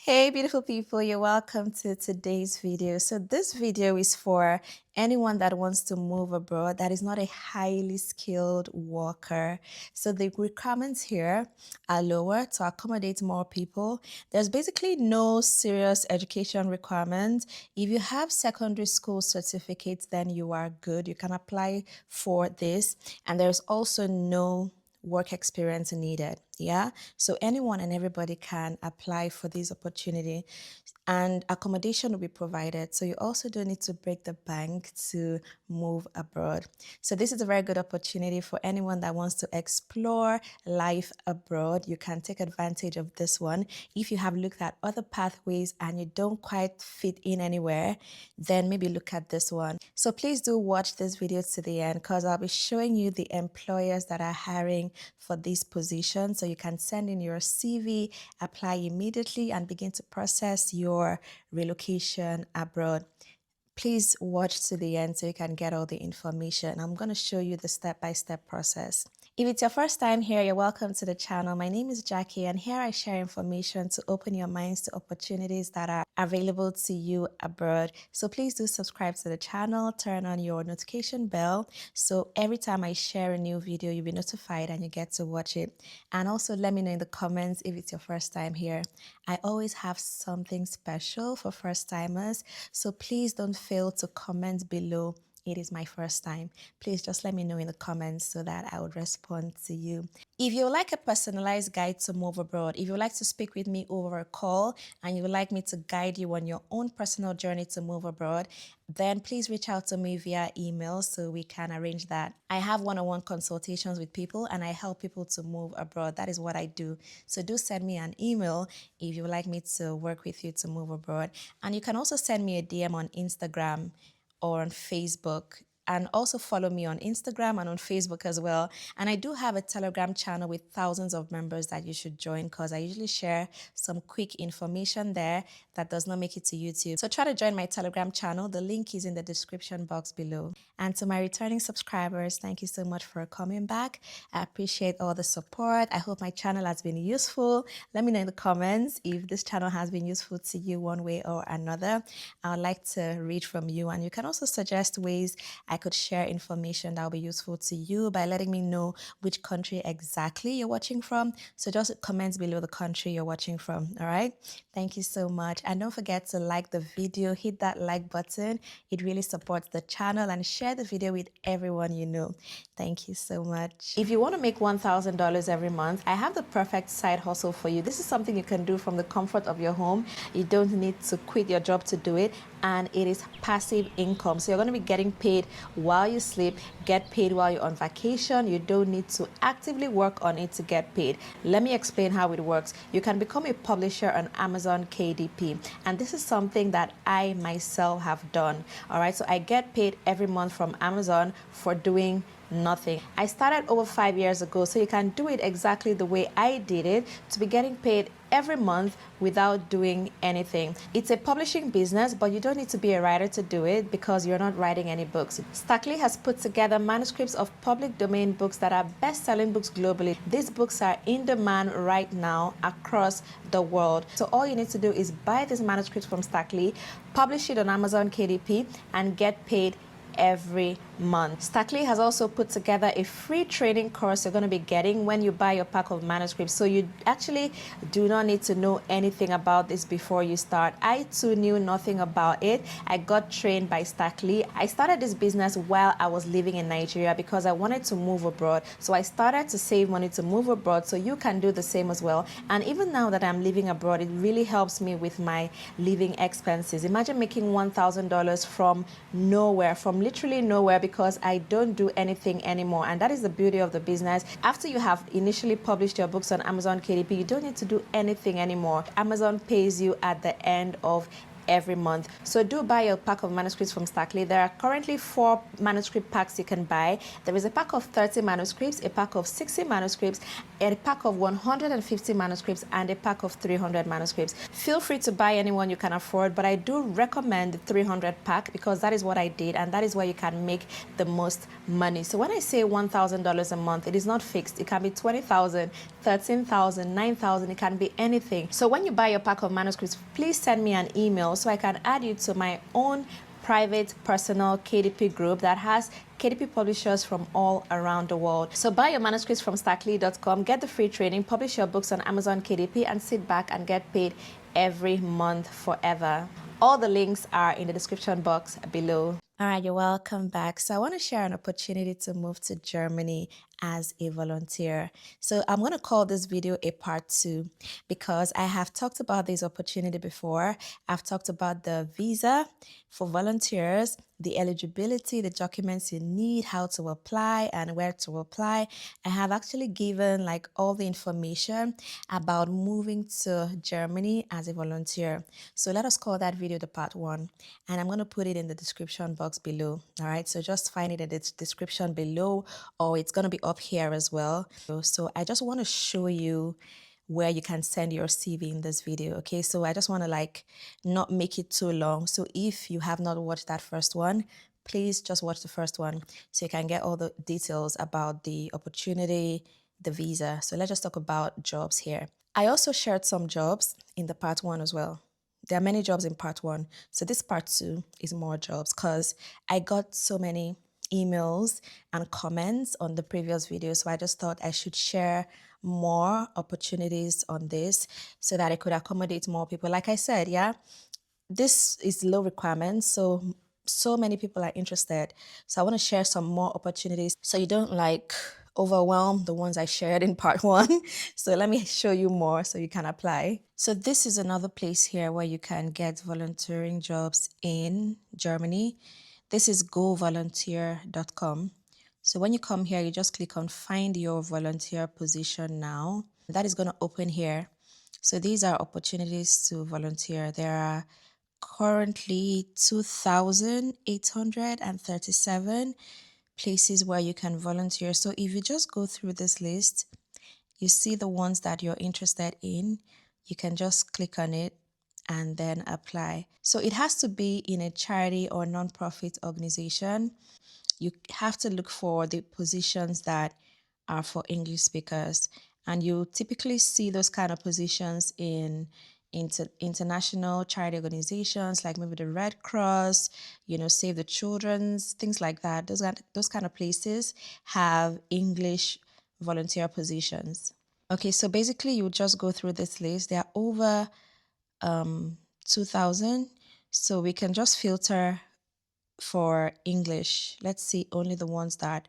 Hey beautiful people, you're welcome to today's video. So this video is for anyone that wants to move abroad that is not a highly skilled worker. So the requirements here are lower to accommodate more people. There's basically no serious education requirement. If you have secondary school certificates, then you are good. You can apply for this. And there's also no work experience needed. Yeah. So anyone and everybody can apply for this opportunity and accommodation will be provided. So you also don't need to break the bank to move abroad. So this is a very good opportunity for anyone that wants to explore life abroad. You can take advantage of this one. If you have looked at other pathways and you don't quite fit in anywhere, then maybe look at this one. So please do watch this video to the end because I'll be showing you the employers that are hiring for this position. So you can send in your CV, apply immediately, and begin to process your relocation abroad. Please watch to the end so you can get all the information. I'm going to show you the step-by-step process. If it's your first time here, you're welcome to the channel. My name is Jackie, and here I share information to open your minds to opportunities that are available to you abroad. So please do subscribe to the channel, turn on your notification bell, so every time I share a new video, you'll be notified and you get to watch it. And also let me know in the comments if it's your first time here. I always have something special for first timers, so please don't fail to comment below. It is my first time. Please just let me know in the comments so that I would respond to you. If you would like a personalized guide to move abroad, if you would like to speak with me over a call and you would like me to guide you on your own personal journey to move abroad, then please reach out to me via email so we can arrange that. I have one-on-one consultations with people and I help people to move abroad. That is what I do. So do send me an email if you would like me to work with you to move abroad. And you can also send me a DM on Instagram or on Facebook, and also follow me on Instagram and on Facebook as well. And I do have a Telegram channel with thousands of members that you should join because I usually share some quick information there that does not make it to YouTube. So try to join my Telegram channel. The link is in the description box below. And to my returning subscribers, thank you so much for coming back. I appreciate all the support. I hope my channel has been useful. Let me know in the comments if this channel has been useful to you one way or another. I would like to read from you, and you can also suggest ways I could share information that will be useful to you by letting me know which country exactly you're watching from. So just comment below the country you're watching from. All right. Thank you so much. And don't forget to like the video, hit that like button. It really supports the channel, and share the video with everyone you know. Thank you so much. If you want to make $1,000 every month, I have the perfect side hustle for you. This is something you can do from the comfort of your home. You don't need to quit your job to do it, and it is passive income. So you're going to be getting paid while you sleep, get paid while you're on vacation. You don't need to actively work on it to get paid. Let me explain how it works. You can become a publisher on Amazon KDP, and this is something that I myself have done. All right, so I get paid every month from Amazon for doing nothing. I started over 5 years ago, so you can do it exactly the way I did it, to be getting paid every month without doing anything. It's a publishing business, but you don't need to be a writer to do it because you're not writing any books. Stackley has put together manuscripts of public domain books that are best-selling books globally. These books are in demand right now across the world. So all you need to do is buy these manuscripts from Stackley, publish it on Amazon KDP, and get paid every month. Stackley has also put together a free training course you're going to be getting when you buy your pack of manuscripts. So you actually do not need to know anything about this before you start. I too knew nothing about it. I got trained by Stackley. I started this business while I was living in Nigeria because I wanted to move abroad. So I started to save money to move abroad, so you can do the same as well. And even now that I'm living abroad, it really helps me with my living expenses. Imagine making $1,000 from nowhere, from literally nowhere, because I don't do anything anymore. And that is the beauty of the business. After you have initially published your books on Amazon KDP, you don't need to do anything anymore. Amazon pays you at the end of every month. So do buy a pack of manuscripts from Starkly. There are currently 4 manuscript packs you can buy. There is a pack of 30 manuscripts, a pack of 60 manuscripts, a pack of 150 manuscripts, and a pack of 300 manuscripts. Feel free to buy any one you can afford, but I do recommend the 300 pack because that is what I did, and that is where you can make the most money. So when I say $1,000 a month, it is not fixed. It can be 20,000, 13,000, 9,000. It can be anything. So when you buy your pack of manuscripts, please send me an email so I can add you to my own private personal KDP group that has KDP publishers from all around the world. So buy your manuscripts from starkly.com, get the free training, publish your books on Amazon KDP, and sit back and get paid every month forever. All the links are in the description box below. All right, you're welcome back. So I want to share an opportunity to move to Germany as a volunteer. So I'm going to call this video a part 2 because I have talked about this opportunity before. I've talked about the visa for volunteers, the eligibility, the documents you need, how to apply and where to apply. I have actually given like all the information about moving to Germany as a volunteer. So let us call that video the part 1, and I'm going to put it in the description box below. All right, so just find it in the description below, or it's going to be up here as well. So I just want to show you where you can send your CV in this video. Okay, so I just want to like not make it too long. So if you have not watched that first one, please just watch the first one so you can get all the details about the opportunity, the visa. So let's just talk about jobs here. I also shared some jobs in the part 1 as well. There are many jobs in part 1. So this part 2 is more jobs because I got so many emails and comments on the previous video. So I just thought I should share more opportunities on this so that I could accommodate more people. Like I said, yeah, this is low requirements. So many people are interested. So I want to share some more opportunities so you don't like overwhelm the ones I shared in part 1. So let me show you more so you can apply. So this is another place here where you can get volunteering jobs in Germany. This is govolunteer.com. So when you come here, you just click on find your volunteer position now. That is going to open here. So these are opportunities to volunteer. There are currently 2,837 places where you can volunteer. So if you just go through this list, you see the ones that you're interested in. You can just click on it and then apply. So it has to be in a charity or nonprofit organization. You have to look for the positions that are for English speakers. And you typically see those kind of positions in international charity organizations like maybe the Red Cross, Save the Children's, things like that. Those kind of places have English volunteer positions. Okay, so basically you just go through this list. There are over 2,000. So we can just filter for English. Let's see only the ones that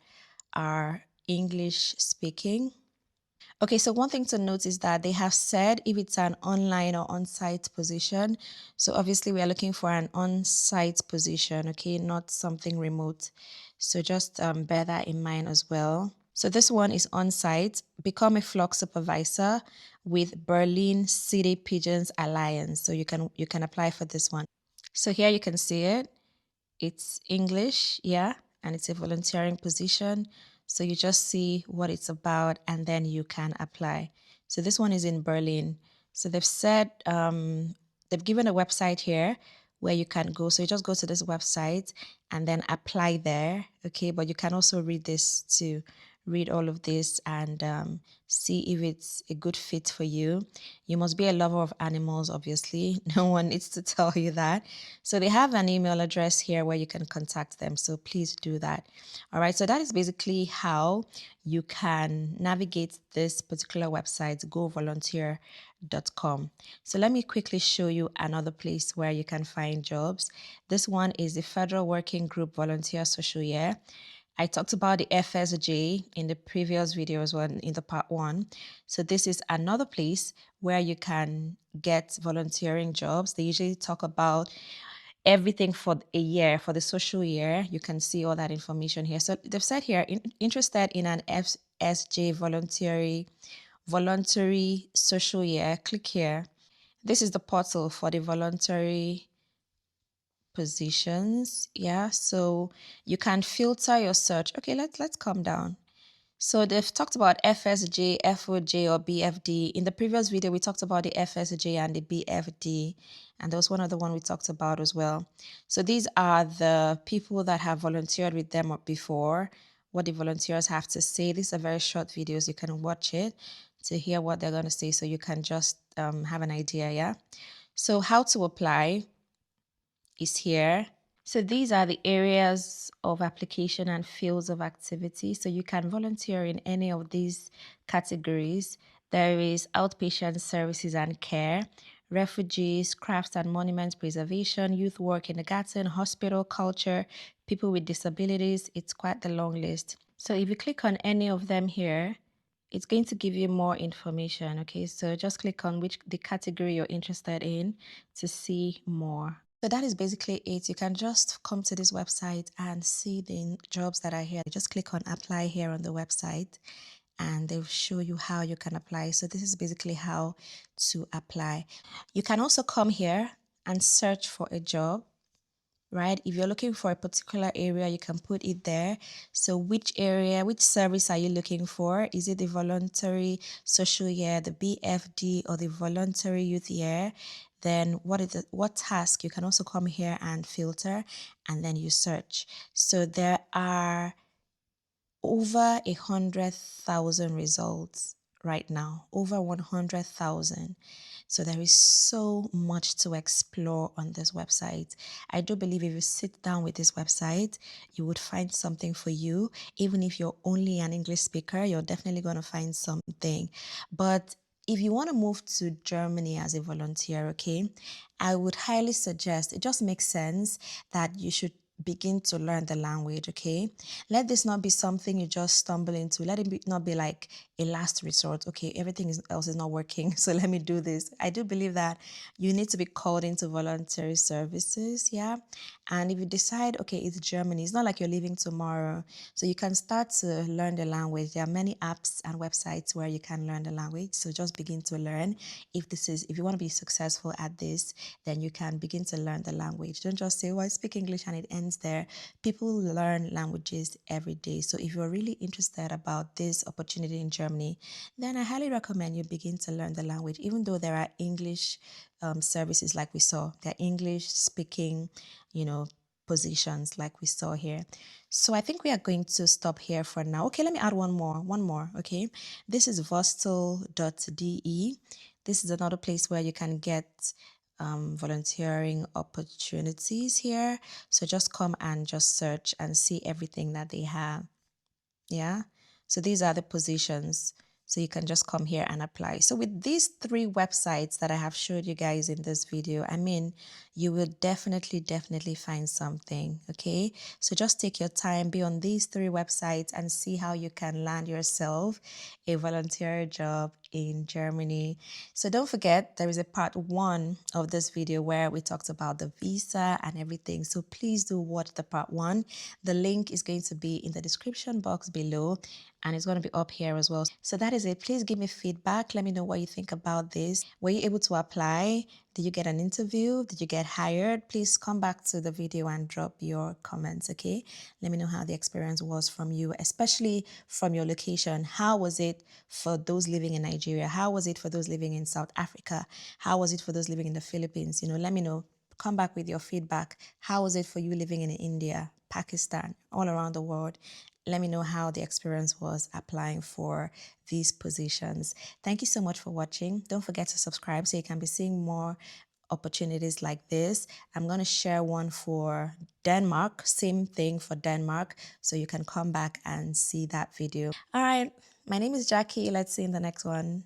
are English speaking. Okay, so one thing to note is that they have said if it's an online or on-site position. So obviously we are looking for an on-site position, okay, not something remote. So just bear that in mind as well. So this one is on-site. Become a flock supervisor with Berlin City Pigeons Alliance. So you can apply for this one. So here you can see it. It's English, yeah, and it's a volunteering position. So you just see what it's about and then you can apply. So this one is in Berlin. So they've said, they've given a website here where you can go. So you just go to this website and then apply there. Okay, but you can also read this to read all of this and see if it's a good fit for you. You must be a lover of animals, obviously. No one needs to tell you that. So they have an email address here where you can contact them. So please do that. All right. So that is basically how you can navigate this particular website, govolunteer.com. So let me quickly show you another place where you can find jobs. This one is the Federal Working Group Volunteer Social Year. I talked about the FSJ in the previous video as well in the part 1. So this is another place where you can get volunteering jobs. They usually talk about everything for a year, for the social year. You can see all that information here. So they've said here, interested in an FSJ voluntary social year, click here. This is the portal for the voluntary positions. Yeah, so you can filter your search. Okay, let's come down. So they've talked about FSJ, FOJ, or BFD. In the previous video, we talked about the FSJ and the BFD, and there was one other one we talked about as well. So these are the people that have volunteered with them before, what the volunteers have to say. These are very short videos. You can watch it to hear what they're going to say so you can just have an idea, yeah? So how to apply is here. So these are the areas of application and fields of activity. So you can volunteer in any of these categories. There is outpatient services and care, refugees, crafts and monuments preservation, youth work, kindergarten, hospital, culture, people with disabilities. It's quite the long list. So if you click on any of them here, it's going to give you more information. Okay, so just click on the category you're interested in to see more. So that is basically it. You can just come to this website and see the jobs that are here. Just click on apply here on the website and they'll show you how you can apply. So this is basically how to apply. You can also come here and search for a job, right? If you're looking for a particular area, you can put it there. So which area, which service are you looking for? Is it the voluntary social year, the BFD, or the voluntary youth year? Then what task? You can also come here and filter and then you search. So there are over 100,000 results right now, over 100,000. So there is so much to explore on this website. I do believe if you sit down with this website, you would find something for you. Even if you're only an English speaker, you're definitely going to find something. But if you want to move to Germany as a volunteer, okay, I would highly suggest, it just makes sense that you should begin to learn the language, okay? Let this not be something you just stumble into. Let it not be like a last resort. Okay, everything else is not working, so let me do this. I do believe that you need to be called into voluntary services, yeah? And if you decide, okay, it's Germany, it's not like you're leaving tomorrow, so you can start to learn the language. There are many apps and websites where you can learn the language, so just begin to learn. If you want to be successful at this, then you can begin to learn the language. Don't just say, well, I speak English and it ends there. People learn languages every day. So if you're really interested about this opportunity in Germany, then I highly recommend you begin to learn the language, even though there are English services like we saw. There are English speaking, positions like we saw here. So I think we are going to stop here for now. Okay, let me add one more, okay? This is vostel.de. This is another place where you can get volunteering opportunities here. So just come and just search and see everything that they have. Yeah. So these are the positions. So you can just come here and apply. So with these three websites that I have showed you guys in this video, I mean, you will definitely find something. Okay. So just take your time, be on these three websites and see how you can land yourself a volunteer job in Germany. So don't forget, there is a part 1 of this video where we talked about the visa and everything. So please do watch the part 1. The link is going to be in the description box below and it's going to be up here as well. So that is it. Please give me feedback. Let me know what you think about this. Were you able to apply? Did you get an interview? Did you get hired? Please come back to the video and drop your comments, okay? Let me know how the experience was from you, especially from your location. How was it for those living in Nigeria? How was it for those living in South Africa? How was it for those living in the Philippines? Let me know. Come back with your feedback. How was it for you living in India, Pakistan, all around the world? Let me know how the experience was applying for these positions. Thank you so much for watching. Don't forget to subscribe so you can be seeing more opportunities like this. I'm going to share one for Denmark, same thing for Denmark, so you can come back and see that video. All right, my name is Jackie. Let's see in the next one.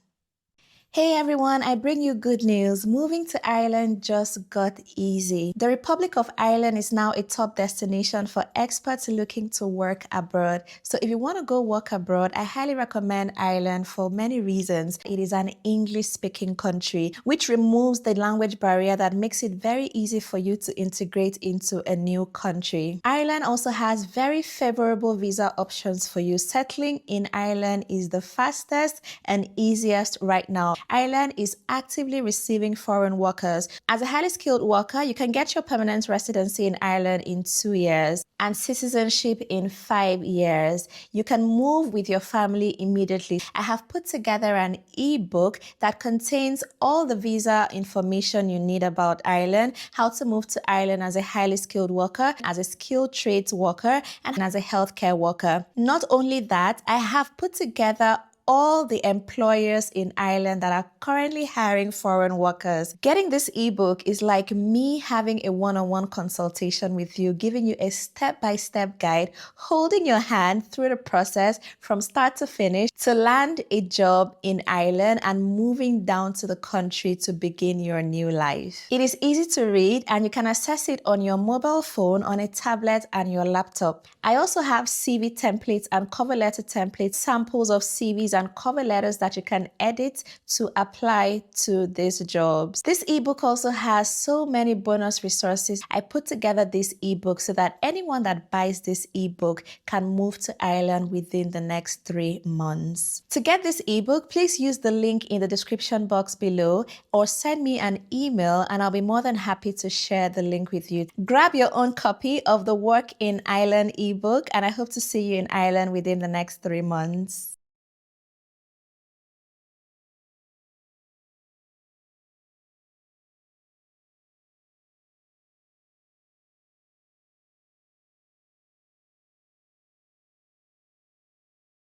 Hey everyone, I bring you good news. Moving to Ireland just got easy. The Republic of Ireland is now a top destination for experts looking to work abroad. So if you want to go work abroad, I highly recommend Ireland for many reasons. It is an English-speaking country, which removes the language barrier that makes it very easy for you to integrate into a new country. Ireland also has very favorable visa options for you. Settling in Ireland is the fastest and easiest right now. Ireland is actively receiving foreign workers. As a highly skilled worker, you can get your permanent residency in Ireland in 2 years and citizenship in 5 years. You can move with your family immediately. I have put together an ebook that contains all the visa information you need about Ireland, how to move to Ireland as a highly skilled worker, as a skilled trades worker, and as a healthcare worker. Not only that, I have put together all the employers in Ireland that are currently hiring foreign workers. Getting this ebook is like me having a one-on-one consultation with you, giving you a step-by-step guide, holding your hand through the process from start to finish to land a job in Ireland and moving down to the country to begin your new life. It is easy to read and you can access it on your mobile phone, on a tablet, and your laptop. I also have CV templates and cover letter templates, samples of CVs and cover letters that you can edit to apply to these jobs. This ebook also has so many bonus resources. I put together this ebook so that anyone that buys this ebook can move to Ireland within the next 3 months. To get this ebook, please use the link in the description box below or send me an email and I'll be more than happy to share the link with you. Grab your own copy of the Work in Ireland ebook and I hope to see you in Ireland within the next 3 months.